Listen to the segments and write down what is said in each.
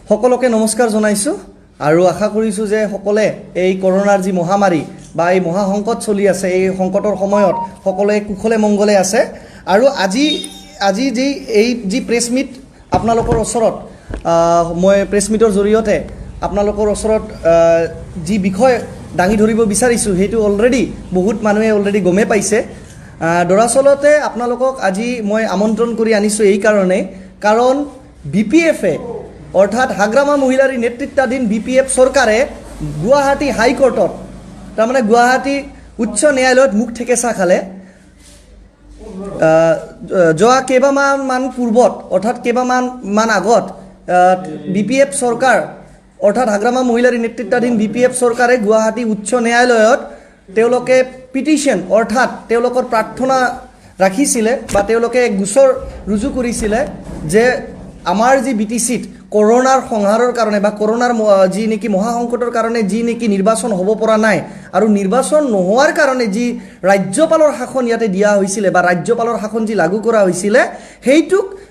সকলোকে নমস্কাৰ জনাইছোঁ আৰু আশা কৰিছোঁ যে সকলে এই কৰোনাৰ যি মহামাৰী বা এই মহা সংকট চলি আছে এই সংকটৰ সময়ত সকলোৱে কুশলে মংগলে আছে আৰু আজি যি প্ৰেছ মিট আপোনালোকৰ ওচৰত মই প্ৰেছ মিটৰ জৰিয়তে আপোনালোকৰ ওচৰত যি বিষয় দাঙি ধৰিব বিচাৰিছোঁ সেইটো অলৰেডি বহুত মানুহে অলৰেডি গমে পাইছে দৰাচলতে আপোনালোকক আজি মই আমন্ত্ৰণ কৰি আনিছোঁ এই কাৰণে কাৰণ বিপিএফে অৰ্থাৎ হাগ্ৰামা মহিলাৰ নেতৃত্বাধীন বিপিএফ চৰকাৰে গুৱাহাটী হাইকোৰ্টত তাৰমানে গুৱাহাটী উচ্চ ন্যায়ালয়ত মুখ ঠেকেচা খালে যোৱা কেইবামান পূৰ্বত অৰ্থাৎ কেইবামান আগত বিপিএফ চৰকাৰ অৰ্থাৎ হাগ্ৰামা মহিলাৰ নেতৃত্বাধীন বিপিএফ চৰকাৰে গুৱাহাটী উচ্চ ন্যায়ালয়ত তেওঁলোকে পিটিশ্যন অৰ্থাৎ তেওঁলোকৰ প্ৰাৰ্থনা ৰাখিছিলে বা তেওঁলোকে গোচৰ ৰুজু কৰিছিলে যে আমাৰ যি বিটিচিত কৰোনাৰ সংহাৰৰ কাৰণে বা কৰোনাৰ যি নেকি মহাসংকটৰ কাৰণে যি নেকি নিৰ্বাচন হ'ব পৰা নাই আৰু নিৰ্বাচন নোহোৱাৰ কাৰণে যি ৰাজ্যপালৰ শাসন ইয়াতে দিয়া হৈছিলে বা ৰাজ্যপালৰ শাসন যি লাগু কৰা হৈছিলে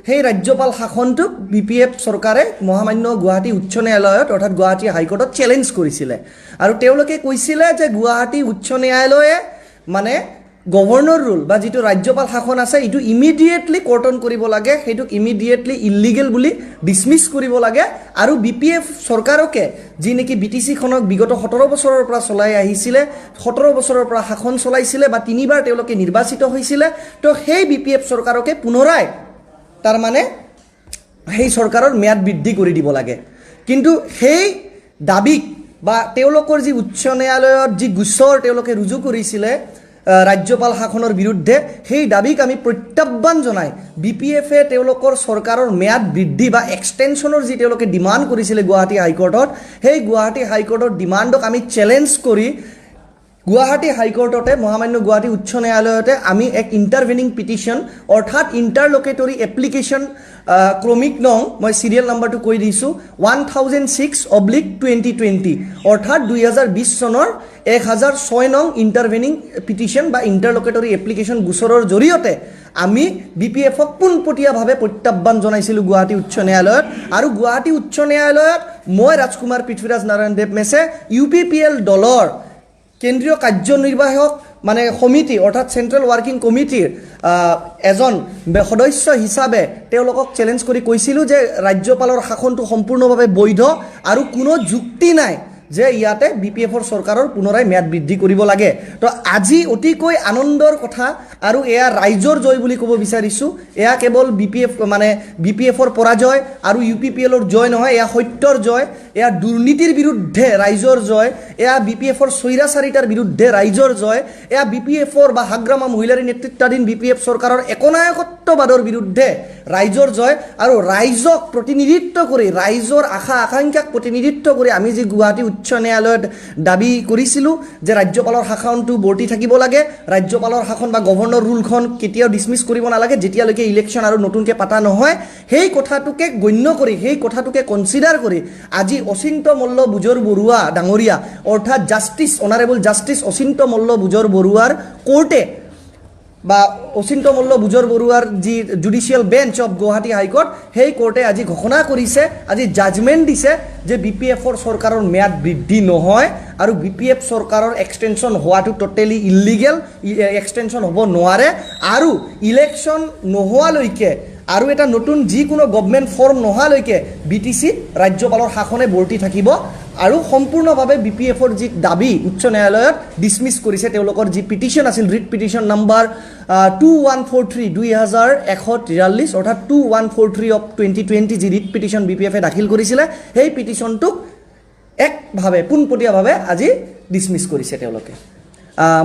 সেই ৰাজ্যপাল শাসনটোক বিপিএফ চৰকাৰে মহামান্য গুৱাহাটী উচ্চ ন্যায়ালয়ত অৰ্থাৎ গুৱাহাটী হাইকোৰ্টত চেলেঞ্জ কৰিছিলে আৰু তেওঁলোকে কৈছিলে যে গুৱাহাটী উচ্চ ন্যায়ালয়ে মানে গভৰ্ণৰ ৰুল বা যিটো ৰাজ্যপাল শাসন আছে এইটো ইমিডিয়েটলি কৰ্তন কৰিব লাগে সেইটোক ইমিডিয়েটলি ইলিগেল বুলি ডিছমিছ কৰিব লাগে আৰু বিপিএফ চৰকাৰকে যি নেকি বিটিচিখনক বিগত 17 বছৰৰ পৰা চলাই আহিছিলে 17 বছৰৰ পৰা শাসন চলাইছিলে বা তিনিবাৰ তেওঁলোকে নিৰ্বাচিত হৈছিলে তো সেই বিপিএফ চৰকাৰকে পুনৰাই তাৰমানে সেই চৰকাৰৰ ম্যাদ বৃদ্ধি কৰি দিব লাগে কিন্তু সেই দাবীক বা তেওঁলোকৰ যি উচ্চ ন্যায়ালয়ত যি গোচৰ তেওঁলোকে ৰুজু কৰিছিলে ৰাজ্যপাল শাসনৰ বিৰুদ্ধে সেই দাবীক আমি প্ৰত্যাহ্বান জনাই বিপিএফে তেওঁলোকৰ চৰকাৰৰ ম্যাদ বৃদ্ধি বা এক্সটেনশ্যনৰ যি তেওঁলোকে ডিমাণ্ড কৰিছিলে গুৱাহাটী হাইকোৰ্টত সেই গুৱাহাটী হাইকোৰ্টৰ ডিমাণ্ডক আমি চেলেঞ্জ কৰি গুৱাহাটী হাইকোৰ্টতে মহামান্য গুৱাহাটী উচ্চ ন্যায়ালয়তে আমি এক ইণ্টাৰভেনিং পিটিশ্যন অৰ্থাৎ ইণ্টাৰলকেটৰী এপ্লিকেশ্যন ক্ৰমিক নং মই চিৰিয়েল নাম্বাৰটো কৈ দিছোঁ 1006/2020 অৰ্থাৎ 2020 চনৰ 1006 নং ইণ্টাৰভেনিং পিটিশ্যন বা ইণ্টাৰলকেটৰী এপ্লিকেশ্যন গোচৰৰ জৰিয়তে আমি বিপিএফক পোনপটীয়াভাৱে প্ৰত্যাহ্বান জনাইছিলোঁ গুৱাহাটী উচ্চ ন্যায়ালয়ত আৰু গুৱাহাটী উচ্চ ন্যায়ালয়ত মই ৰাজকুমাৰ পৃথ্বীৰাজ নাৰায়ণ দেৱ মেছে UPPL দলৰ কেন্দ্ৰীয় কাৰ্যনিৰ্বাহক মানে সমিতি অৰ্থাৎ চেণ্ট্ৰেল ৱাৰ্কিং কমিটিৰ এজন সদস্য হিচাপে তেওঁলোকক চেলেঞ্জ কৰি কৈছিলোঁ যে ৰাজ্যপালৰ শাসনটো সম্পূৰ্ণভাৱে বৈধ আৰু কোনো যুক্তি নাই যে ইয়াতে বিপিএফৰ চৰকাৰৰ পুনৰাই ম্যাদ বৃদ্ধি কৰিব লাগে তো আজি অতিকৈ আনন্দৰ কথা আৰু এয়া ৰাইজৰ জয় বুলি ক'ব বিচাৰিছোঁ এয়া কেৱল বিপিএফৰ পৰাজয় আৰু UPPLৰ জয় নহয় এয়া সত্যৰ জয় এয়া দুৰ্নীতিৰ বিৰুদ্ধে ৰাইজৰ জয় এয়া বিপিএফৰ স্বৈৰাচাৰিতাৰ বিৰুদ্ধে ৰাইজৰ জয় এয়া বিপিএফৰ বা হাগ্ৰামা মহিলাৰ নেতৃত্বাধীন বিপিএফ চৰকাৰৰ একনায়কত্ববাদৰ বিৰুদ্ধে ৰাইজৰ জয় আৰু ৰাইজক প্ৰতিনিধিত্ব কৰি ৰাইজৰ আশা আকাংক্ষাক প্ৰতিনিধিত্ব কৰি আমি যি গুৱাহাটী উচ্চ ন্যায়ালয়ত দাবী কৰিছিলোঁ যে ৰাজ্যপালৰ শাসনটো বৰ্তি থাকিব লাগে ৰাজ্যপালৰ শাসন বা গভৰ্ণৰ ৰুলখন কেতিয়াও ডিছমিছ কৰিব নালাগে যেতিয়ালৈকে ইলেকশ্যন আৰু নতুনকৈ পাতা নহয় সেই কথাটোকে গণ্য কৰি সেই কথাটোকে কনচিডাৰ কৰি আজি অচিন্ত মল্ল বুজৰ বৰুৱা ডাঙৰীয়া অৰ্থাৎ অনাৰেবল জাষ্টিছ অচিন্ত মল্ল বুজৰ বৰুৱাৰ কোৰ্টে বা অচিন্ত মল্ল বুজৰ বৰুৱাৰ যি judicial bench of Guwahati high court সেই কোৰ্টে আজি ঘোষণা কৰিছে আজি জাজমেণ্ট দিছে যে বিপিএফৰ চৰকাৰৰ ম্যাদ বৃদ্ধি নহয় আৰু বিপিএফ চৰকাৰৰ এক্সটেনশ্যন হোৱাটো টোটেলি ইলিগেল এক্সটেনশ্যন হ'ব নোৱাৰে আৰু ইলেকশ্যন নোহোৱালৈকে আৰু এটা নতুন যিকোনো গভৰ্ণমেণ্ট ফৰ্ম নোহোৱালৈকে BTCত ৰাজ্যপালৰ শাসনে বৰ্তি থাকিব আৰু সম্পূৰ্ণভাৱে বিপিএফৰ যি দাবী উচ্চ ন্যায়ালয়ত ডিছমিছ কৰিছে তেওঁলোকৰ যি পিটিশ্যন আছিল ৰিট পিটিশ্যন নাম্বাৰ 2143/2143 অৰ্থাৎ 2143/2020 যি ৰিট পিটিশ্যন বিপিএফে দাখিল কৰিছিলে সেই পিটিশ্যনটোক একভাৱে পোনপটীয়াভাৱে আজি ডিছমিছ কৰিছে তেওঁলোকে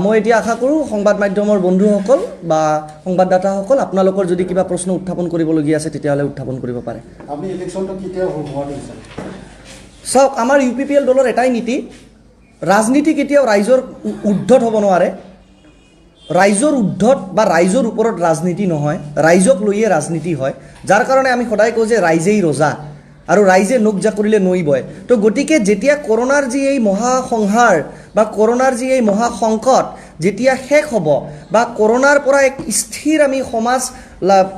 মই এতিয়া আশা কৰোঁ সংবাদ মাধ্যমৰ বন্ধুসকল বা সংবাদদাতাসকল আপোনালোকৰ যদি কিবা প্ৰশ্ন উত্থাপন কৰিবলগীয়া আছে তেতিয়াহ'লে উত্থাপন কৰিব পাৰে আমি ইলেকশ্যনটো কেতিয়া হোৱা দেখিছে চাওক আমাৰ UPPL দলৰ এটাই নীতি ৰাজনীতি কেতিয়াও ৰাইজৰ ঊৰ্ধত হ'ব নোৱাৰে ৰাইজৰ ঊৰ্ধত বা ৰাইজৰ ওপৰত ৰাজনীতি নহয় ৰাইজক লৈয়ে ৰাজনীতি হয় যাৰ কাৰণে আমি সদায় কওঁ যে ৰাইজেই ৰজা আৰু ৰাইজে নখ জাকৰিলে নৈ বয় তো গতিকে যেতিয়া কৰোনাৰ যি এই মহাসংহাৰ বা কৰোনাৰ যি এই মহাসংকট যেতিয়া শেষ হ'ব বা কৰোনাৰ পৰা এক স্থিৰ আমি সমাজ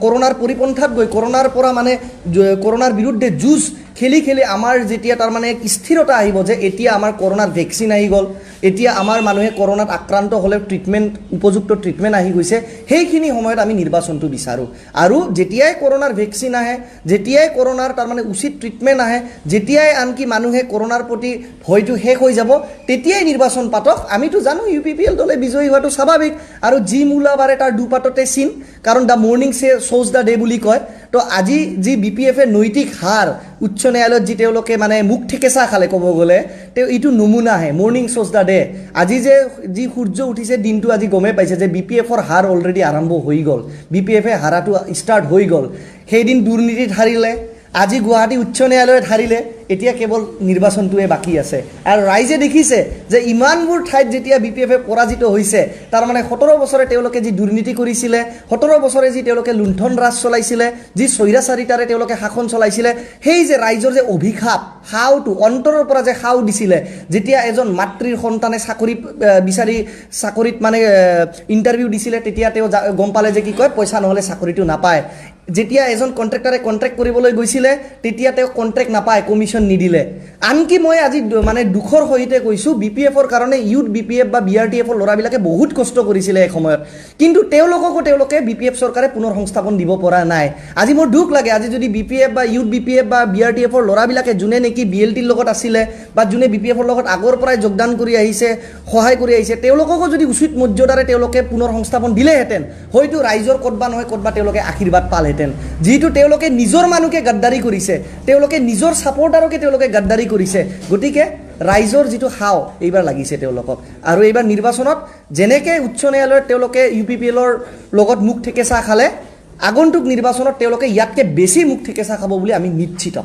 কৰোনাৰ পৰিপন্থাত গৈ কৰোনাৰ পৰা মানে কৰোনাৰ বিৰুদ্ধে যুঁজ খেলি খেলি আমাৰ যেতিয়া তাৰমানে এক স্থিৰতা আহিব যে এতিয়া আমাৰ কৰোণাৰ ভেকচিন আহি গ'ল, এতিয়া আমাৰ মানুহে কৰোণাত আক্ৰান্ত হ'লে ট্ৰিটমেণ্ট উপযুক্ত ট্ৰিটমেণ্ট আহি গৈছে, সেইখিনি সময়ত আমি নিৰ্বাচনটো বিচাৰোঁ। আৰু যেতিয়াই কৰোণাৰ ভেকচিন আহে, যেতিয়াই কৰোণাৰ তাৰমানে উচিত ট্ৰিটমেণ্ট আহে, যেতিয়াই আনকি মানুহে কৰোণাৰ প্ৰতি ভয়টো শেষ হৈ যাব, তেতিয়াই নিৰ্বাচন পাতক। আমিতো জানো UPPL দলে বিজয়ী হোৱাটো স্বাভাৱিক, আৰু যি মূলাবাৰে তাৰ দুপাততে চিন, কাৰণ দ্য মৰ্ণিং শ্ব'জ দ্য ডে বুলি কয়। তো আজি যি BPFে নৈতিক হাৰ, উচ্চ ন্যায়ালয়ত যি তেওঁলোকে মানে মুখ ঠেকেচা খালে ক'ব গ'লে, তেওঁ এইটো নমুনাহে, মৰ্ণিং শ্ব'জ দ্য ডে। আজি যে যি সূৰ্য উঠিছে দিনটো আজি গমেই পাইছে যে BPFৰ হাৰ অলৰেডি আৰম্ভ হৈ গ'ল, BPFে হাৰাটো ষ্টাৰ্ট হৈ গ'ল। সেইদিন দুৰ্নীতিত হাৰিলে, আজি গুৱাহাটী উচ্চ ন্যায়ালয়ত হাৰিলে, এতিয়া কেৱল নিৰ্বাচনটোৱে বাকী আছে। আৰু ৰাইজে দেখিছে যে ইমানবোৰ ঠাইত যেতিয়া BPFে পৰাজিত হৈছে, তাৰমানে 17 বছৰে তেওঁলোকে যি দুৰ্নীতি কৰিছিলে, 17 বছৰে যি তেওঁলোকে লুণ্ঠন ৰাজ চলাইছিলে, যি স্বৈৰাচাৰিতাৰে তেওঁলোকে শাসন চলাইছিলে, সেই যে ৰাইজৰ যে অভিশাপ, সাওটো অন্তৰৰ পৰা যে সাও দিছিলে, যেতিয়া এজন মাতৃৰ সন্তানে চাকৰি বিচাৰি চাকৰিত মানে ইণ্টাৰভিউ দিছিলে, তেতিয়া তেওঁ গম পালে যে কি কয়, পইচা নহ'লে চাকৰিটো নাপায়। যেতিয়া এজন কণ্ট্ৰেক্টাৰে কণ্ট্ৰেক্ট কৰিবলৈ গৈছিলে, তেতিয়া তেওঁ কণ্ট্ৰেক্ট নাপায়, কমিশ্যন নিদিলে। আনকি মই আজি মানে দুখৰ সহিতে কৈছোঁ, BPFৰ কাৰণে ইউথ BPF বা BRTFৰ ল'ৰাবিলাকে বহুত কষ্ট কৰিছিলে এসময়ত, কিন্তু তেওঁলোককো তেওঁলোকে BPF চৰকাৰে পুনৰ সংস্থাপন দিব পৰা নাই। আজি মোৰ দুখ লাগে, আজি যদি BPF বা ইউথ BPF বা BRTFৰ ল'ৰাবিলাকে যোনে নেকি BLTৰ লগত আছিলে বা যোনে BPFৰ লগত আগৰ পৰাই যোগদান কৰি আহিছে, সহায় কৰি আহিছে, তেওঁলোককো যদি উচিত মৰ্যাদাৰে তেওঁলোকে পুনৰ সংস্থাপন দিলেহেঁতেন, হয়তো ৰাইজৰ ক'তবা নহয় ক'তবা তেওঁলোকে আশীৰ্বাদ পালে। যিহেতু তেওঁলোকে নিজৰ মানুহকে গাদ্দাৰী কৰিছে, তেওঁলোকে নিজৰ ছাপৰ্টাৰকে তেওঁলোকে গাদ্দাৰী কৰিছে, গতিকে ৰাইজৰ যিটো সাও এইবাৰ লাগিছে তেওঁলোকক। আৰু এইবাৰ নিৰ্বাচনত যেনেকৈ উচ্চ ন্যায়ালয়ত তেওঁলোকে UPPLৰ লগত মুখ ঠেকেচা খালে, আগন্তুক নিৰ্বাচনত তেওঁলোকে ইয়াতকৈ বেছি মুখ ঠেকেচা খাব বুলি আমি নিশ্চিত।